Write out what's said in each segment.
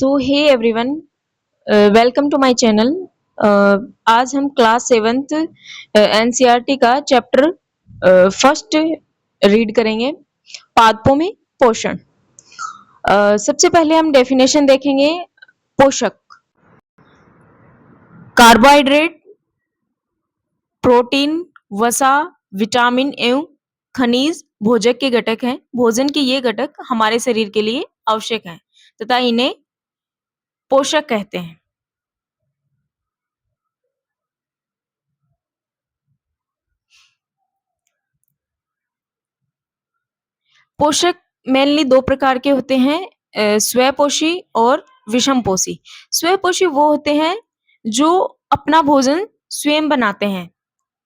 So hey everyone, welcome to my channel. आज हम class 7th NCERT का chapter first read करेंगे, पादपों में पोषण। सबसे पहले हम डेफिनेशन देखेंगे पोषक। कार्बोहाइड्रेट, प्रोटीन, वसा, विटामिन एवं खनिज भोजक के घटक हैं। भोजन के ये घटक हमारे शरीर के लिए आवश्यक हैं तथा इन्हें पोषक कहते हैं। पोषक मेनली दो प्रकार के होते हैं, स्वपोषी और विषमपोषी। स्वपोषी वो होते हैं जो अपना भोजन स्वयं बनाते हैं।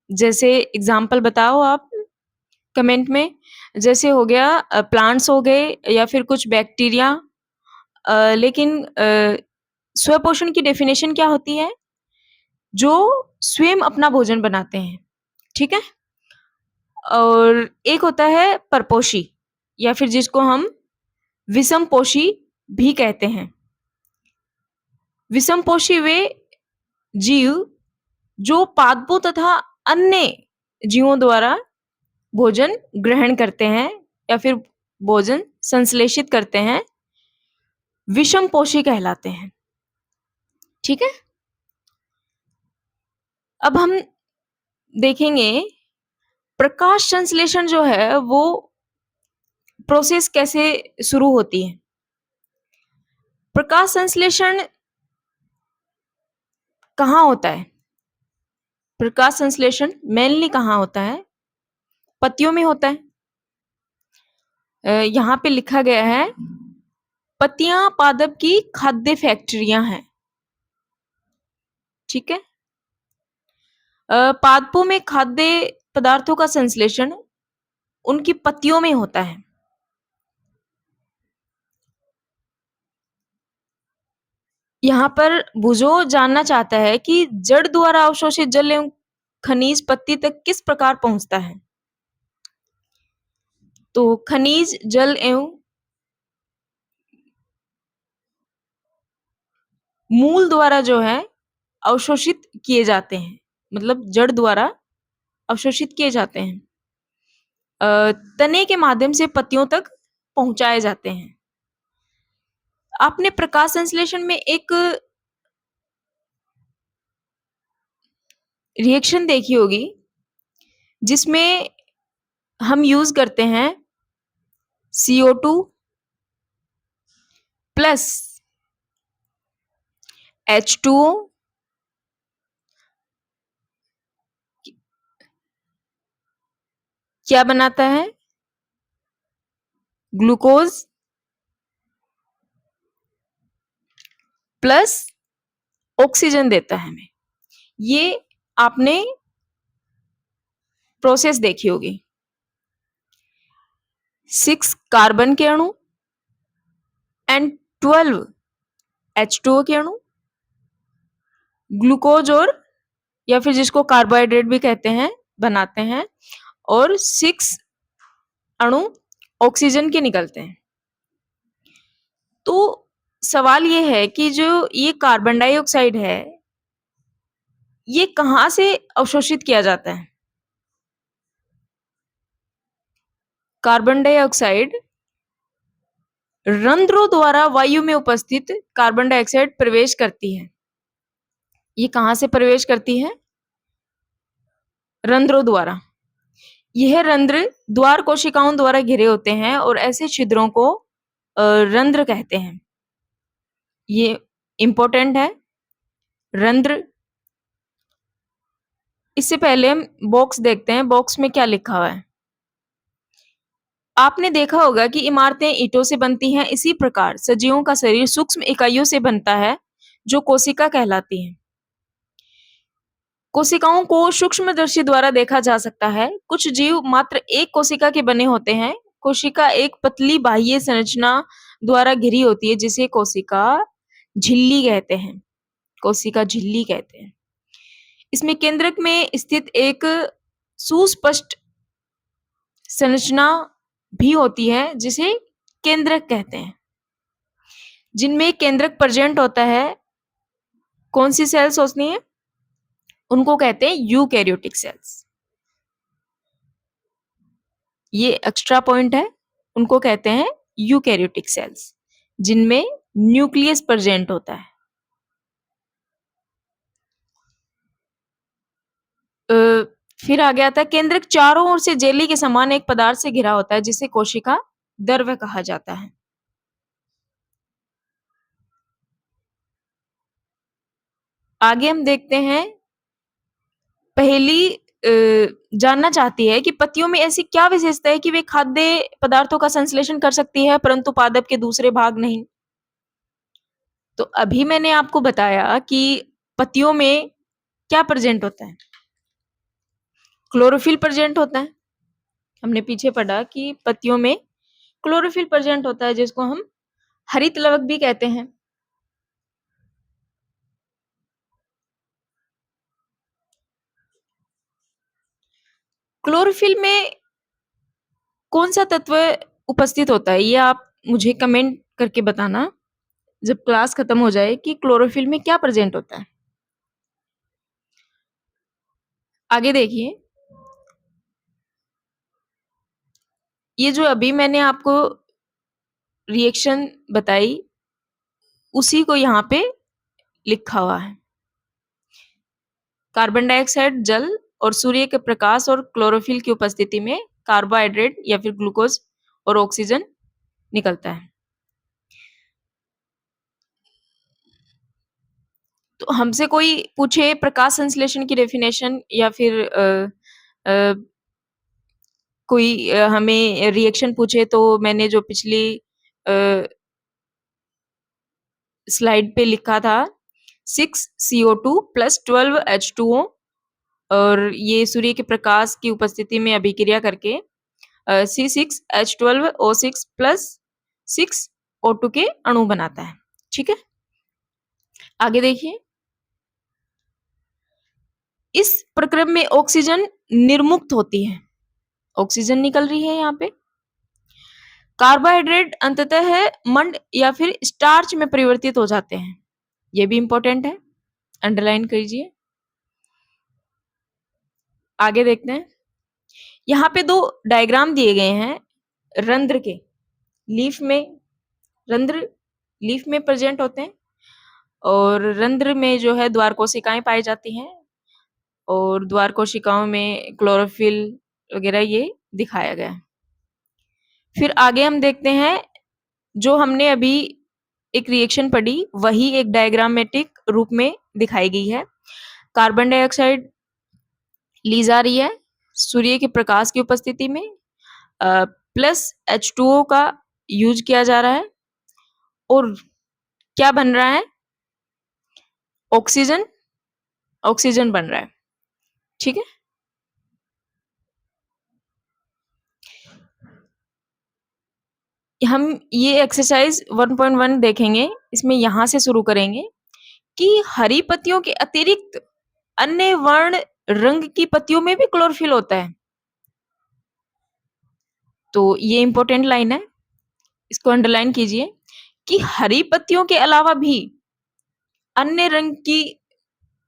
जैसे एग्जाम्पल बताओ आप कमेंट में। जैसे हो गया प्लांट्स हो गए या फिर कुछ बैक्टीरिया। लेकिन स्वपोषण की डेफिनेशन क्या होती है? जो स्वयं अपना भोजन बनाते हैं, ठीक है। और एक होता है परपोषी या फिर जिसको हम विषमपोषी भी कहते हैं। विषमपोषी वे जीव जो पादपों तथा अन्य जीवों द्वारा भोजन ग्रहण करते हैं या फिर भोजन संश्लेषित करते हैं, विषमपोषी कहलाते हैं, ठीक है। अब हम देखेंगे प्रकाश संश्लेषण जो है वो प्रोसेस कैसे शुरू होती है। प्रकाश संश्लेषण कहाँ होता है? प्रकाश संश्लेषण मेनली कहाँ होता है? पत्तियों में होता है। यहाँ पे लिखा गया है पत्तियां पादप की खाद्य फैक्ट्रियां हैं, ठीक है। पादपों में खाद्य पदार्थों का संश्लेषण उनकी पत्तियों में होता है। यहाँ पर बुझो जानना चाहता है कि जड़ द्वारा अवशोषित जल एवं खनिज पत्ती तक किस प्रकार पहुंचता है। तो खनिज जल एवं मूल द्वारा जो है अवशोषित किए जाते हैं, मतलब जड़ द्वारा अवशोषित किए जाते हैं, तने के माध्यम से पत्तियों तक पहुंचाए जाते हैं। आपने प्रकाश संश्लेषण में एक रिएक्शन देखी होगी जिसमें हम यूज करते हैं CO2 प्लस H2O क्या बनाता है? ग्लूकोज प्लस ऑक्सीजन देता है हमें। ये आपने प्रोसेस देखी होगी। 6 कार्बन के अणु एंड 12 H2O के अणु, ग्लूकोज और या फिर जिसको कार्बोहाइड्रेट भी कहते हैं बनाते हैं, और 6 अणु ऑक्सीजन के निकलते हैं। तो सवाल ये है कि जो ये कार्बन डाइऑक्साइड है ये कहाँ से अवशोषित किया जाता है? कार्बन डाइऑक्साइड रंध्रों द्वारा वायु में उपस्थित कार्बन डाइऑक्साइड प्रवेश करती है। ये कहाँ से प्रवेश करती है? रंध्रों द्वारा। यह रंध्र द्वार कोशिकाओं द्वारा घिरे होते हैं और ऐसे छिद्रों को रंध्र कहते हैं। ये इंपॉर्टेंट है, रंध्र। इससे पहले हम बॉक्स देखते हैं, बॉक्स में क्या लिखा हुआ है। आपने देखा होगा कि इमारतें ईंटों से बनती हैं, इसी प्रकार सजीवों का शरीर सूक्ष्म इकाइयों से बनता है जो कोशिका कहलाती हैं। कोशिकाओं को सूक्ष्मदर्शी द्वारा देखा जा सकता है। कुछ जीव मात्र एक कोशिका के बने होते हैं। कोशिका एक पतली बाह्य संरचना द्वारा घिरी होती है जिसे कोशिका झिल्ली कहते हैं। कोशिका झिल्ली कहते हैं। इसमें केंद्रक में स्थित एक सुस्पष्ट संरचना भी होती है जिसे केंद्रक कहते हैं। जिनमें केंद्रक प्रेजेंट होता है, कौन सी सेल्स होती हैं? उनको कहते हैं यूकैरियोटिक सेल्स। ये एक्स्ट्रा पॉइंट है, उनको कहते हैं यूकैरियोटिक सेल्स, जिनमें न्यूक्लियस प्रेजेंट होता है। फिर आ गया था केंद्रक चारों ओर से जेली के समान एक पदार्थ से घिरा होता है जिसे कोशिका द्रव्य कहा जाता है। आगे हम देखते हैं, पहेली जानना चाहती है कि पत्तियों में ऐसी क्या विशेषता है कि वे खाद्य पदार्थों का संश्लेषण कर सकती है परंतु पादप के दूसरे भाग नहीं। तो अभी मैंने आपको बताया कि पत्तियों में क्या प्रेजेंट होता है? क्लोरोफिल प्रेजेंट होता है। हमने पीछे पढ़ा कि पत्तियों में क्लोरोफिल प्रेजेंट होता है जिसको हम हरित लवक भी कहते हैं। क्लोरोफिल में कौन सा तत्व उपस्थित होता है, ये आप मुझे कमेंट करके बताना जब क्लास खत्म हो जाए कि क्लोरोफिल में क्या प्रेजेंट होता है। आगे देखिए, ये जो अभी मैंने आपको रिएक्शन बताई उसी को यहाँ पे लिखा हुआ है। कार्बन डाइऑक्साइड, जल और सूर्य के प्रकाश और क्लोरोफिल की उपस्थिति में कार्बोहाइड्रेट या फिर ग्लूकोज और ऑक्सीजन निकलता है। तो हमसे कोई पूछे प्रकाश संश्लेषण की डेफिनेशन या फिर अ, कोई हमें रिएक्शन पूछे, तो मैंने जो पिछली स्लाइड पे लिखा था 6CO2 प्लस 12H2O, और ये सूर्य के प्रकाश की उपस्थिति में अभिक्रिया करके C6H12O6 प्लस 6O2 के अणु बनाता है। ठीक है, आगे देखिए, इस प्रक्रम में ऑक्सीजन निर्मुक्त होती है, ऑक्सीजन निकल रही है यहाँ पे। कार्बोहाइड्रेट अंततः है मंड या फिर स्टार्च में परिवर्तित हो जाते हैं, ये भी इंपॉर्टेंट है, अंडरलाइन कीजिए। आगे देखते हैं, यहाँ पे दो डायग्राम दिए गए हैं रंध्र के। लीफ में रंध्र लीफ में प्रेजेंट होते हैं और रंध्र में जो है द्वार कोशिकाएं पाई जाती हैं, और द्वार कोशिकाओं में क्लोरोफिल वगैरह ये दिखाया गया है। फिर आगे हम देखते हैं, जो हमने अभी एक रिएक्शन पढ़ी वही एक डायग्रामेटिक रूप में दिखाई गई है। कार्बन डाइऑक्साइड ली जा रही है सूर्य के प्रकाश की उपस्थिति में, प्लस H2O का यूज किया जा रहा है, और क्या बन रहा है? ऑक्सीजन, ऑक्सीजन बन रहा है। ठीक है, हम ये एक्सरसाइज 1.1 देखेंगे। इसमें यहां से शुरू करेंगे कि हरी पत्तियों के अतिरिक्त अन्य वर्ण रंग की पत्तियों में भी क्लोरोफिल होता है। तो ये इंपॉर्टेंट लाइन है, इसको अंडरलाइन कीजिए कि हरी पत्तियों के अलावा भी अन्य रंग की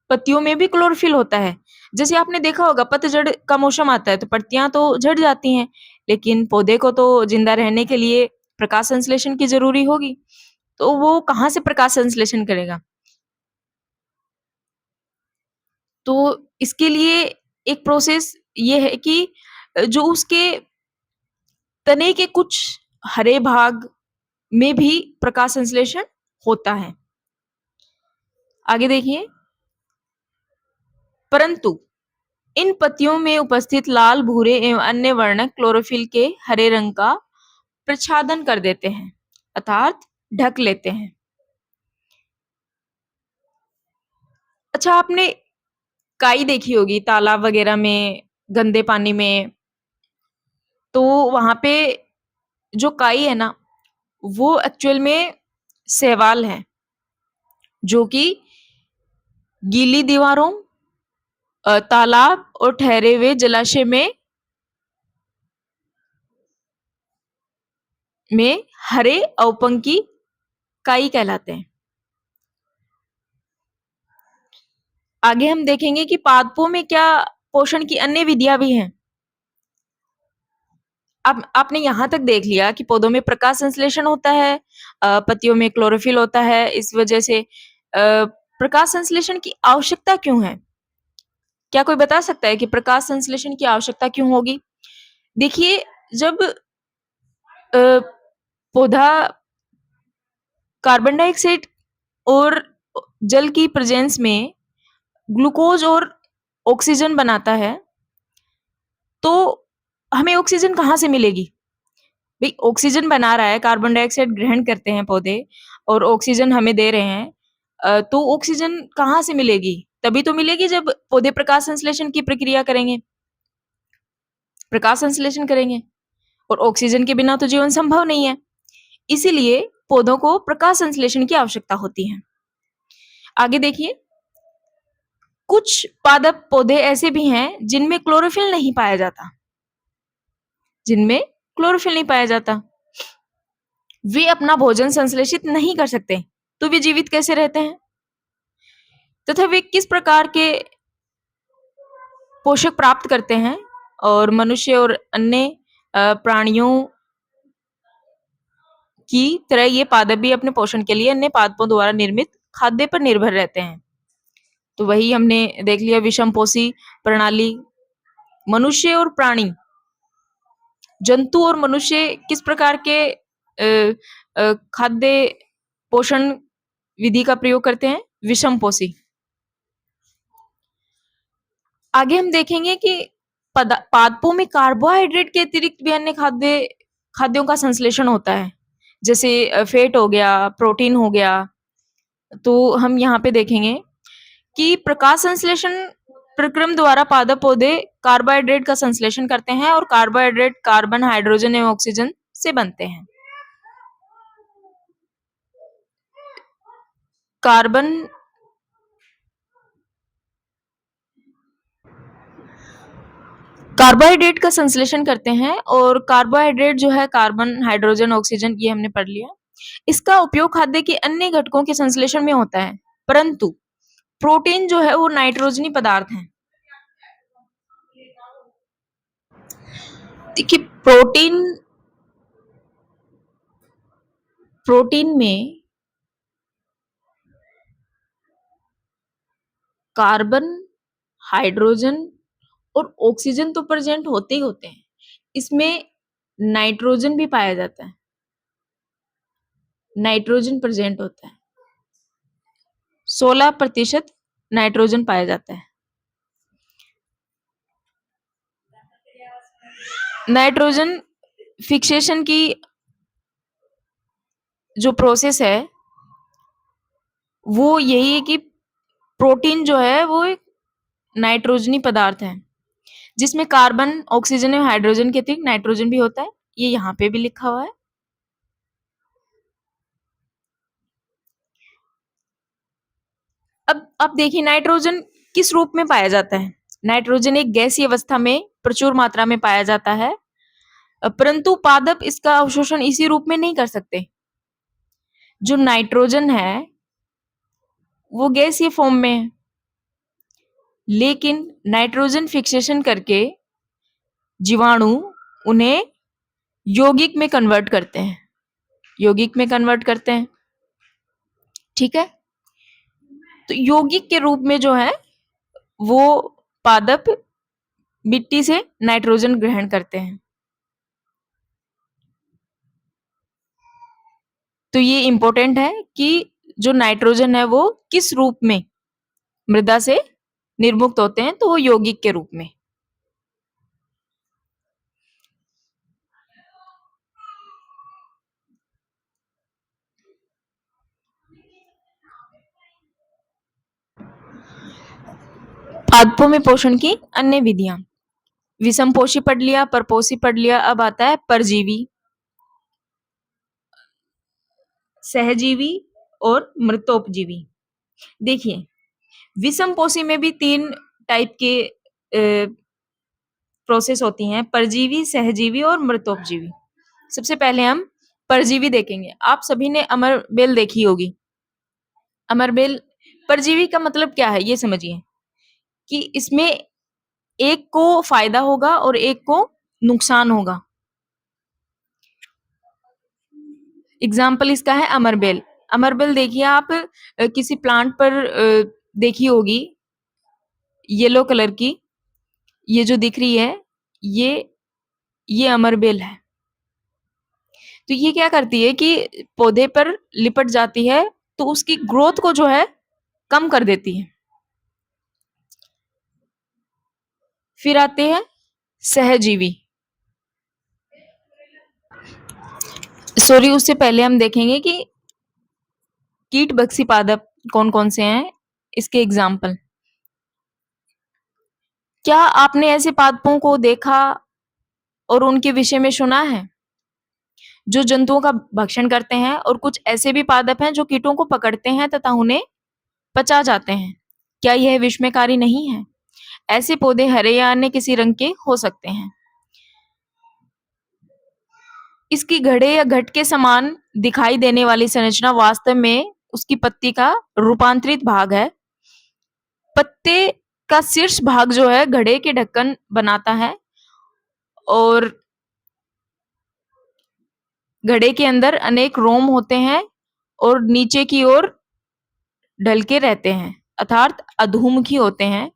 पत्तियों में भी क्लोरोफिल होता है। जैसे आपने देखा होगा पतझड़ का मौसम आता है तो पत्तियां तो झड़ जाती हैं, लेकिन पौधे को तो जिंदा रहने के लिए प्रकाश संश्लेषण की जरूरी होगी, तो वो कहाँ से प्रकाश संश्लेषण करेगा? तो इसके लिए एक प्रोसेस ये है कि जो उसके तने के कुछ हरे भाग में भी प्रकाश संश्लेषण होता है। आगे देखिए, परंतु इन पत्तियों में उपस्थित लाल, भूरे एवं अन्य वर्णक क्लोरोफिल के हरे रंग का प्रच्छादन कर देते हैं, अर्थात ढक लेते हैं। अच्छा, आपने काई देखी होगी तालाब वगैरह में, गंदे पानी में, तो वहां पे जो काई है ना, वो एक्चुअल में शैवाल है, जो कि गीली दीवारों, तालाब और ठहरे हुए जलाशय में हरे अवपंकी काई कहलाते हैं। आगे हम देखेंगे कि पादपों में क्या पोषण की अन्य विधियां भी हैं। आपने यहाँ तक देख लिया कि पौधों में प्रकाश संश्लेषण होता है, पत्तियों में क्लोरोफिल होता है। इस वजह से प्रकाश संश्लेषण की आवश्यकता क्यों है? क्या कोई बता सकता है कि प्रकाश संश्लेषण की आवश्यकता क्यों होगी? देखिए, जब पौधा कार्बन डाइऑक्साइड और जल की प्रेजेंस में ग्लूकोज और ऑक्सीजन बनाता है, तो हमें ऑक्सीजन कहाँ से मिलेगी? भाई ऑक्सीजन बना रहा है, कार्बन डाइऑक्साइड ग्रहण करते हैं पौधे और ऑक्सीजन हमें दे रहे हैं। तो ऑक्सीजन कहाँ से मिलेगी? तभी तो मिलेगी जब पौधे प्रकाश संश्लेषण की प्रक्रिया करेंगे, प्रकाश संश्लेषण करेंगे, और ऑक्सीजन के बिना तो जीवन संभव नहीं है। इसीलिए पौधों को प्रकाश संश्लेषण की आवश्यकता होती है। आगे देखिए, कुछ पादप पौधे ऐसे भी हैं जिनमें क्लोरोफिल नहीं पाया जाता, जिनमें क्लोरोफिल नहीं पाया जाता। वे अपना भोजन संश्लेषित नहीं कर सकते, तो वे जीवित कैसे रहते हैं? तथा वे किस प्रकार के पोषक प्राप्त करते हैं? और मनुष्य और अन्य प्राणियों की तरह ये पादप भी अपने पोषण के लिए अन्य पादपों द्वारा निर्मित खाद्य पर निर्भर रहते हैं। तो वही हमने देख लिया, विषमपोषी प्रणाली। मनुष्य और प्राणी, जंतु और मनुष्य किस प्रकार के खाद्य पोषण विधि का प्रयोग करते हैं? विषमपोषी। आगे हम देखेंगे कि पादपों में कार्बोहाइड्रेट के अतिरिक्त भी अन्य खाद्यों का संश्लेषण होता है, जैसे फैट हो गया, प्रोटीन हो गया। तो हम यहाँ पे देखेंगे कि प्रकाश संश्लेषण प्रक्रम द्वारा पादप पौधे कार्बोहाइड्रेट का संश्लेषण करते हैं और कार्बोहाइड्रेट कार्बन, हाइड्रोजन एवं ऑक्सीजन से बनते हैं। कार्बोहाइड्रेट का संश्लेषण करते हैं, और कार्बोहाइड्रेट जो है कार्बन, हाइड्रोजन, ऑक्सीजन, ये हमने पढ़ लिया। इसका उपयोग खाद्य के अन्य घटकों के संश्लेषण में होता है, परंतु प्रोटीन जो है वो नाइट्रोजनी पदार्थ है। देखिए, प्रोटीन में कार्बन, हाइड्रोजन और ऑक्सीजन तो प्रेजेंट होते ही होते हैं, इसमें नाइट्रोजन भी पाया जाता है, नाइट्रोजन प्रेजेंट होता है। 16% नाइट्रोजन पाया जाता है। नाइट्रोजन फिक्सेशन की जो प्रोसेस है वो यही है कि प्रोटीन जो है वो एक नाइट्रोजनी पदार्थ है, जिसमें कार्बन, ऑक्सीजन और हाइड्रोजन के अतिरिक्त नाइट्रोजन भी होता है। ये यहाँ पे भी लिखा हुआ है। अब देखिए, नाइट्रोजन किस रूप में पाया जाता है? नाइट्रोजन एक गैसीय अवस्था में प्रचुर मात्रा में पाया जाता है, परंतु पादप इसका अवशोषण इसी रूप में नहीं कर सकते। जो नाइट्रोजन है वो गैसीय फॉर्म में है, लेकिन नाइट्रोजन फिक्सेशन करके जीवाणु उन्हें यौगिक में कन्वर्ट करते हैं, यौगिक में कन्वर्ट करते हैं। ठीक है, तो यौगिक के रूप में जो है वो पादप मिट्टी से नाइट्रोजन ग्रहण करते हैं। तो ये इंपॉर्टेंट है कि जो नाइट्रोजन है वो किस रूप में मृदा से निर्मुक्त होते हैं, तो वो यौगिक के रूप में। पादपों में पोषण की अन्य विधियां, विषमपोषी पढ़ लिया, परपोषी पढ़ लिया। अब आता है परजीवी, सहजीवी और मृतोपजीवी। देखिए, विषमपोषी में भी 3 टाइप के प्रोसेस होती हैं, परजीवी, सहजीवी और मृतोपजीवी। सबसे पहले हम परजीवी देखेंगे। आप सभी ने अमर बेल देखी होगी। अमर बेल परजीवी का मतलब क्या है ये समझिए कि इसमें एक को फायदा होगा और एक को नुकसान होगा। एग्जाम्पल इसका है अमरबेल। अमरबेल देखिए आप किसी प्लांट पर देखी होगी येलो कलर की, ये जो दिख रही है ये ये अमरबेल है। तो ये क्या करती है कि पौधे पर लिपट जाती है तो उसकी ग्रोथ को जो है कम कर देती है। फिर आते हैं सहजीवी। सॉरी, उससे पहले हम देखेंगे कि कीट बक्सी पादप कौन कौन से हैं, इसके एग्जाम्पल। क्या आपने ऐसे पादपों को देखा और उनके विषय में सुना है जो जंतुओं का भक्षण करते हैं, और कुछ ऐसे भी पादप हैं जो कीटों को पकड़ते हैं तथा उन्हें पचा जाते हैं? क्या यह विस्मयकारी नहीं है? ऐसे पौधे हरे या अन्य किसी रंग के हो सकते हैं। इसकी घड़े या घट के समान दिखाई देने वाली संरचना वास्तव में उसकी पत्ती का रूपांतरित भाग है। पत्ते का शीर्ष भाग जो है घड़े के ढक्कन बनाता है और घड़े के अंदर अनेक रोम होते हैं और नीचे की ओर ढलके रहते हैं, अर्थात अधोमुखी होते हैं।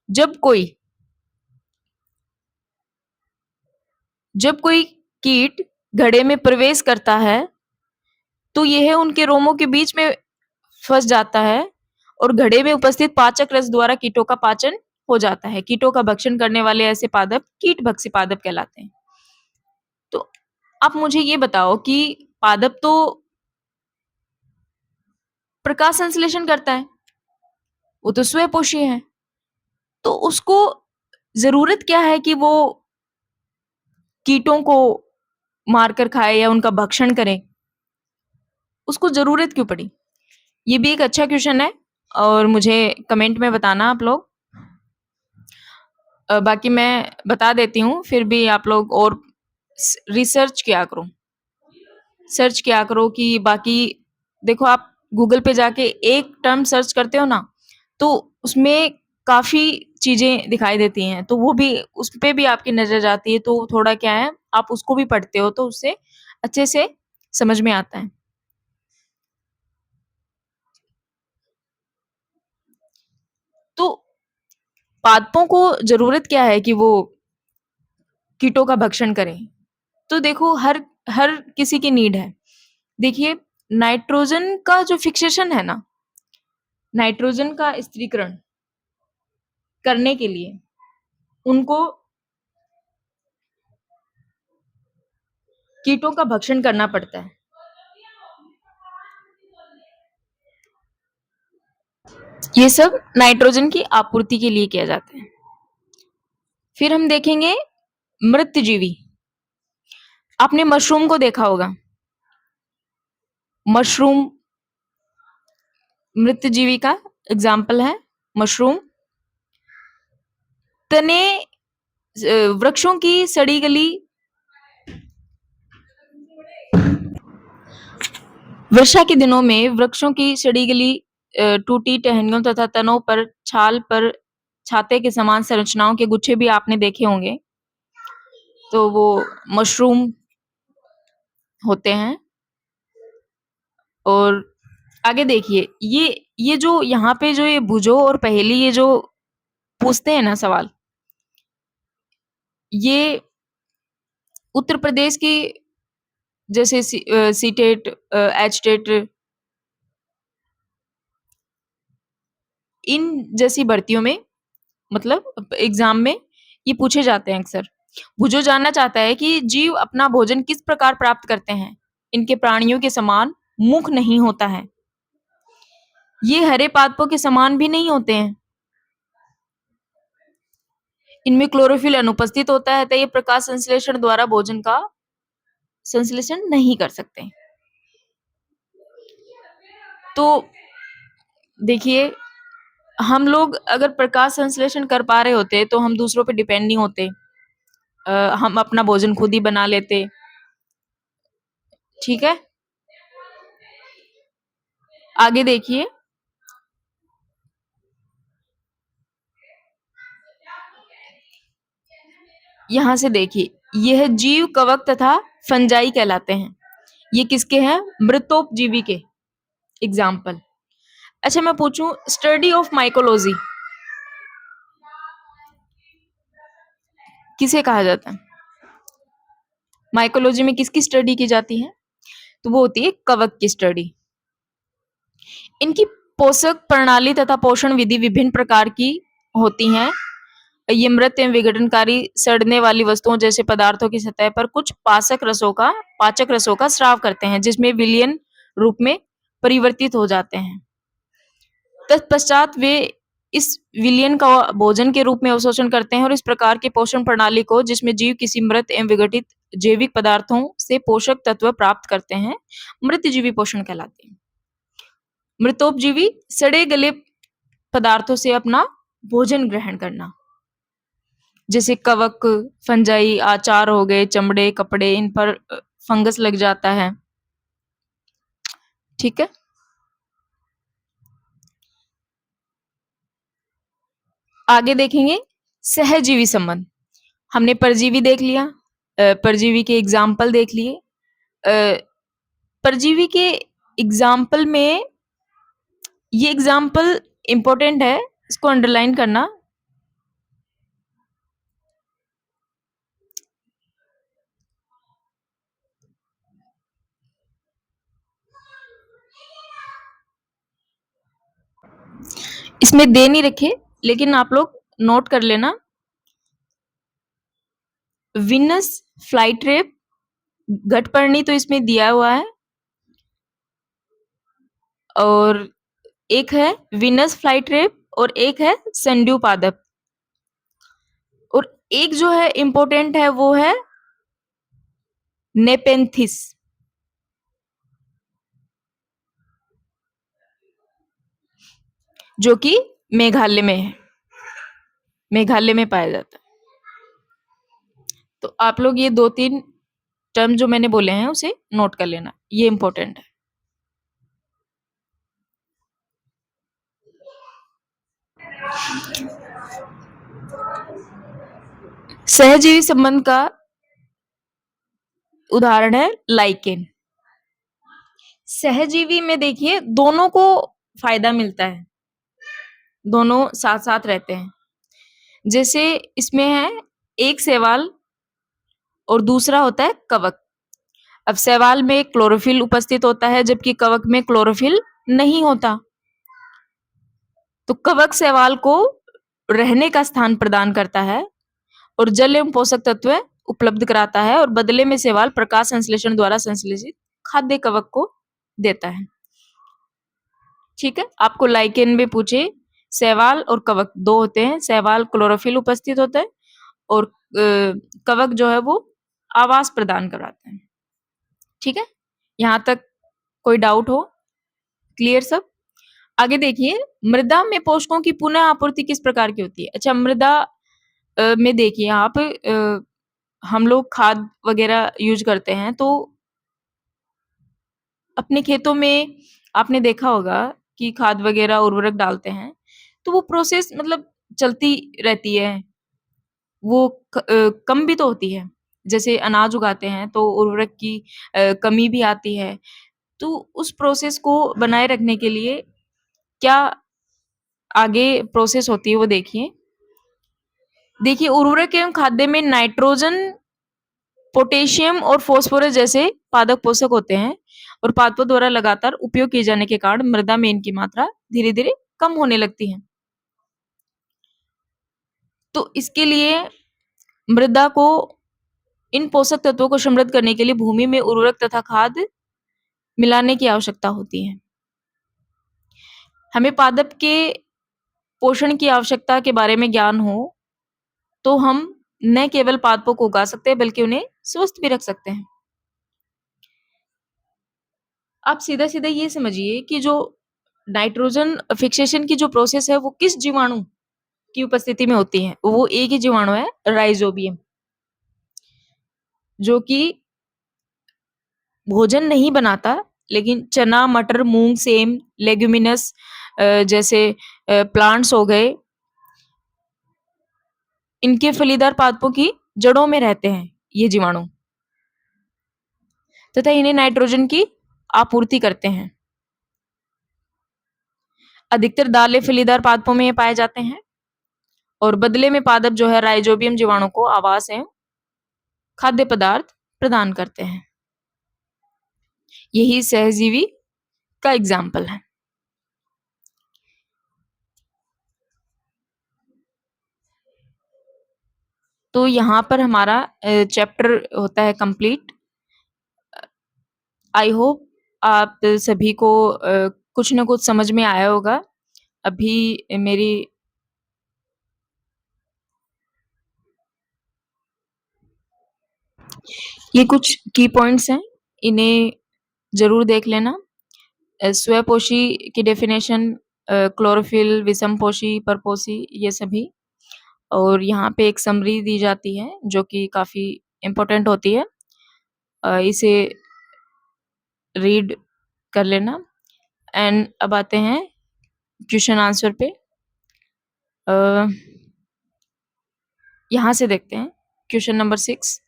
जब कोई जब कोई कीट घड़े में प्रवेश करता है तो यह उनके रोमों के बीच में फंस जाता है और घड़े में उपस्थित पाचक रस द्वारा कीटों का पाचन हो जाता है। कीटों का भक्षण करने वाले ऐसे पादप कीट भक्षी पादप कहलाते हैं। तो आप मुझे ये बताओ कि पादप तो प्रकाश संश्लेषण करता है, वो तो स्वयंपोषी है, तो उसको जरूरत क्या है कि वो कीटों को मारकर खाए या उनका भक्षण करे? उसको जरूरत क्यों पड़ी? ये भी एक अच्छा क्वेश्चन है और मुझे कमेंट में बताना आप लोग। बाकी मैं बता देती हूँ, फिर भी आप लोग और रिसर्च किया करो, सर्च किया करो कि बाकी देखो आप गूगल पे जाके एक टर्म सर्च करते हो ना तो उसमें काफी चीजें दिखाई देती हैं, तो वो भी उस पे भी आपकी नजर जाती है, तो थोड़ा क्या है आप उसको भी पढ़ते हो तो उससे अच्छे से समझ में आता है। तो पादपों को जरूरत क्या है कि वो कीटों का भक्षण करें? तो देखो हर हर किसी की नीड है। देखिए नाइट्रोजन का जो फिक्सेशन है ना, नाइट्रोजन का स्थिरीकरण करने के लिए उनको कीटों का भक्षण करना पड़ता है। ये सब नाइट्रोजन की आपूर्ति के लिए किया जाता है। फिर हम देखेंगे मृतजीवी। आपने मशरूम को देखा होगा। मशरूम मृतजीवी का एग्जाम्पल है। मशरूम तने वृक्षों की सड़ी गली वर्षा के दिनों में वृक्षों की सड़ी गली टूटी टहनियों तथा तनों पर छाल पर छाते के समान संरचनाओं के गुच्छे भी आपने देखे होंगे, तो वो मशरूम होते हैं। और आगे देखिए ये जो यहाँ पे जो ये भुजो और पहेली ये जो पूछते हैं ना सवाल, ये उत्तर प्रदेश की जैसे सीटेट एच टेट इन जैसी भर्तियों में, मतलब एग्जाम में ये पूछे जाते हैं अक्सर। भुजो जानना चाहता है कि जीव अपना भोजन किस प्रकार प्राप्त करते हैं। इनके प्राणियों के समान मुख नहीं होता है, ये हरे पादपों के समान भी नहीं होते हैं, इनमें क्लोरोफिल अनुपस्थित होता है, तो ये प्रकाश संश्लेषण द्वारा भोजन का संश्लेषण नहीं कर सकते। तो देखिए हम लोग अगर प्रकाश संश्लेषण कर पा रहे होते तो हम दूसरों पे डिपेंड नहीं होते, हम अपना भोजन खुद ही बना लेते। ठीक है, आगे देखिए। यहां से देखिए, यह जीव कवक तथा फंजाई कहलाते हैं। ये किसके हैं? मृतोपजीवी के एग्जाम्पल। अच्छा, मैं पूछूं, स्टडी ऑफ माइकोलॉजी किसे कहा जाता है? माइकोलॉजी में किसकी स्टडी की जाती है? तो वो होती है कवक की स्टडी। इनकी पोषक प्रणाली तथा पोषण विधि विभिन्न प्रकार की होती हैं। ये मृत एवं विघटनकारी सड़ने वाली वस्तुओं जैसे पदार्थों की सतह पर कुछ पाचक रसों का स्राव करते हैं, जिसमें विलयन रूप में परिवर्तित हो जाते हैं। तत्पश्चात वे इस विलयन का भोजन के रूप में अवशोषण करते हैं और इस प्रकार की पोषण प्रणाली को, जिसमें जीव किसी मृत एवं विघटित जैविक पदार्थों से पोषक तत्व प्राप्त करते हैं, मृतजीवी पोषण कहलाते हैं। मृतोपजीवी सड़े गले पदार्थों से अपना भोजन ग्रहण करना, जैसे कवक, फंजाई, आचार हो गए, चमड़े, कपड़े, इन पर फंगस लग जाता है। ठीक है, आगे देखेंगे सहजीवी संबंध। हमने परजीवी देख लिया, परजीवी के एग्जाम्पल देख लिए। परजीवी के एग्जाम्पल में ये एग्जाम्पल इंपॉर्टेंट है, इसको अंडरलाइन करना। इसमें दे नहीं रखे, लेकिन आप लोग नोट कर लेना। विनस फ्लाईट्रेप, घटपर्णी तो इसमें दिया हुआ है, और एक है विनस फ्लाईट्रेप और एक है संड्यू पादप, और एक जो है इंपॉर्टेंट है वो है नेपेंथिस, जो कि मेघालय में है, मेघालय में पाया जाता है। तो आप लोग ये 2-3 टर्म जो मैंने बोले हैं उसे नोट कर लेना, ये इंपॉर्टेंट है। सहजीवी संबंध का उदाहरण है लाइकेन। सहजीवी में देखिए दोनों को फायदा मिलता है, दोनों साथ साथ रहते हैं। जैसे इसमें है एक शैवाल और दूसरा होता है कवक। अब शैवाल में क्लोरोफिल उपस्थित होता है, जबकि कवक में क्लोरोफिल नहीं होता। तो कवक शैवाल को रहने का स्थान प्रदान करता है और जल एवं पोषक तत्व उपलब्ध कराता है, और बदले में शैवाल प्रकाश संश्लेषण द्वारा संश्लेषित खाद्य कवक को देता है। ठीक है, आपको लाइकेन में पूछे, शैवाल और कवक दो होते हैं। शैवाल क्लोरोफिल उपस्थित होता है और कवक जो है वो आवास प्रदान कराता है। ठीक है, यहाँ तक कोई डाउट हो? क्लियर सब? आगे देखिए, मृदा में पोषकों की पुनः आपूर्ति किस प्रकार की होती है? अच्छा, मृदा में देखिए आप, हम लोग खाद वगैरह यूज करते हैं, तो अपने खेतों में आपने देखा होगा कि खाद वगैरह उर्वरक डालते हैं, तो वो प्रोसेस मतलब चलती रहती है, वो कम भी तो होती है। जैसे अनाज उगाते हैं तो उर्वरक की कमी भी आती है, तो उस प्रोसेस को बनाए रखने के लिए क्या आगे प्रोसेस होती है वो देखिए। देखिए, उर्वरक एवं खाद्य में नाइट्रोजन, पोटेशियम और फास्फोरस जैसे पादप पोषक होते हैं, और पादपों द्वारा लगातार उपयोग किए जाने के कारण मृदा में इनकी मात्रा धीरे धीरे कम होने लगती है। तो इसके लिए मृदा को इन पोषक तत्वों को समृद्ध करने के लिए भूमि में उर्वरक तथा खाद मिलाने की आवश्यकता होती है। हमें पादप के पोषण की आवश्यकता के बारे में ज्ञान हो तो हम न केवल पादपों को उगा सकते हैं बल्कि उन्हें स्वस्थ भी रख सकते हैं। आप सीधा सीधा ये समझिए कि जो नाइट्रोजन फिक्सेशन की जो प्रोसेस है वो किस जीवाणु की उपस्थिति में होती है? वो एक ही जीवाणु है, राइजोबियम, जो कि भोजन नहीं बनाता, लेकिन चना, मटर, मूँग, सेम, लेग्यूमिनस जैसे प्लांट्स हो गए, इनके फलीदार पादपों की जड़ों में रहते हैं ये जीवाणु, तथा इन्हें नाइट्रोजन की आपूर्ति करते हैं। अधिकतर दालें फलीदार पादपों में ये पाए जाते हैं और बदले में पादप जो है राइजोबियम जीवाणु को आवास एवं खाद्य पदार्थ प्रदान करते हैं। यही सहजीवी का एग्जाम्पल है। तो यहाँ पर हमारा चैप्टर होता है कंप्लीट। आई होप आप सभी को कुछ न कुछ समझ में आया होगा। अभी मेरी ये कुछ की पॉइंट्स हैं, इन्हें जरूर देख लेना। स्वयंपोषी की डेफिनेशन, क्लोरोफिल, विषमपोषी, परपोषी, ये सभी। और यहाँ पे एक समरी दी जाती है जो कि काफी इम्पोर्टेंट होती है, इसे रीड कर लेना। एंड अब आते हैं क्वेश्चन आंसर पे। यहाँ से देखते हैं क्वेश्चन नंबर 6।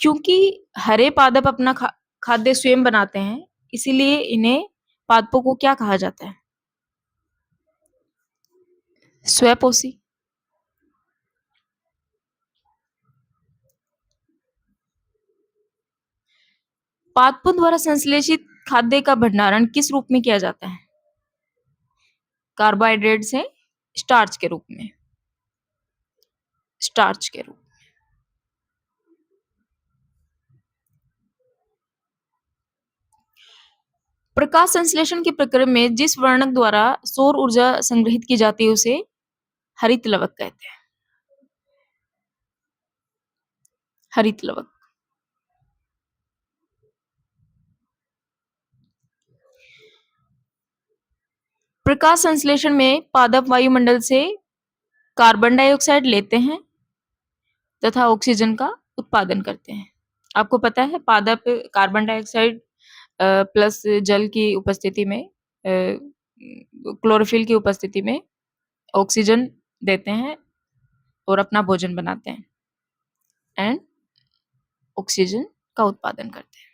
क्योंकि हरे पादप अपना खाद्य स्वयं बनाते हैं, इसीलिए इन्हें पादपों को क्या कहा जाता है? स्वयंपोषी। पादपों द्वारा संश्लेषित खाद्य का भंडारण किस रूप में किया जाता है? कार्बोहाइड्रेट से स्टार्च के रूप में। स्टार्च के रूप। प्रकाश संश्लेषण की प्रक्रिया में जिस वर्णक द्वारा सौर ऊर्जा संग्रहित की जाती है उसे हरित लवक कहते हैं। हरित लवक। प्रकाश संश्लेषण में पादप वायुमंडल से कार्बन डाइऑक्साइड लेते हैं तथा ऑक्सीजन का उत्पादन करते हैं। आपको पता है पादप कार्बन डाइऑक्साइड प्लस जल की उपस्थिति में, क्लोरोफिल की उपस्थिति में ऑक्सीजन देते हैं और अपना भोजन बनाते हैं एंड ऑक्सीजन का उत्पादन करते हैं।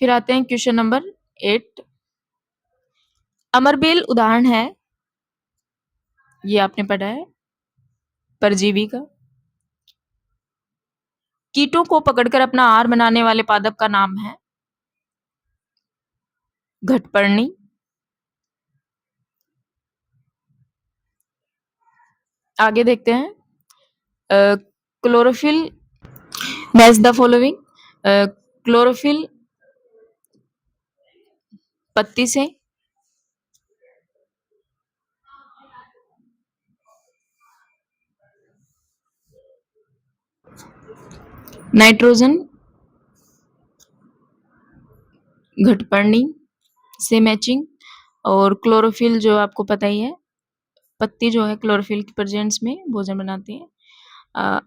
फिर आते हैं क्वेश्चन नंबर 8। अमरबेल उदाहरण है, ये आपने पढ़ा है, परजीवी का। कीटों को पकड़कर अपना आहार बनाने वाले पादप का नाम है घटपर्णी। आगे देखते हैं chlorophyll. Match the following. Chlorophyll पत्ती से, नाइट्रोजन घटपर्णी से मैचिंग, और क्लोरोफिल जो आपको पता ही है, पत्ती जो है क्लोरोफिल की प्रेजेंस में भोजन बनाती है।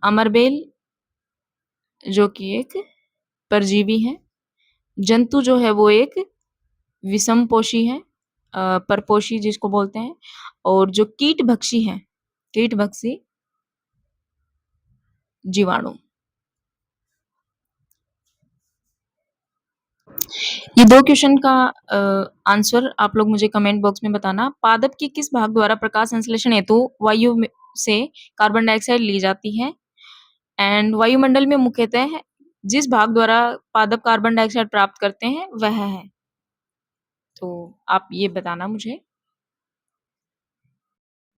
अमरबेल जो कि एक परजीवी है। जंतु जो है वो एक विषमपोषी है, परपोषी जिसको बोलते हैं। और जो कीटभक्षी है, कीटभक्षी जीवाणु। ये 2 क्वेश्चन का आंसर आप लोग मुझे कमेंट बॉक्स में बताना। पादप के किस भाग द्वारा प्रकाश संश्लेषण हेतु वायु से कार्बन डाइऑक्साइड ली जाती है? एंड वायुमंडल में मुख्यतः जिस भाग द्वारा पादप कार्बन डाइऑक्साइड प्राप्त करते हैं वह है। तो आप ये बताना मुझे।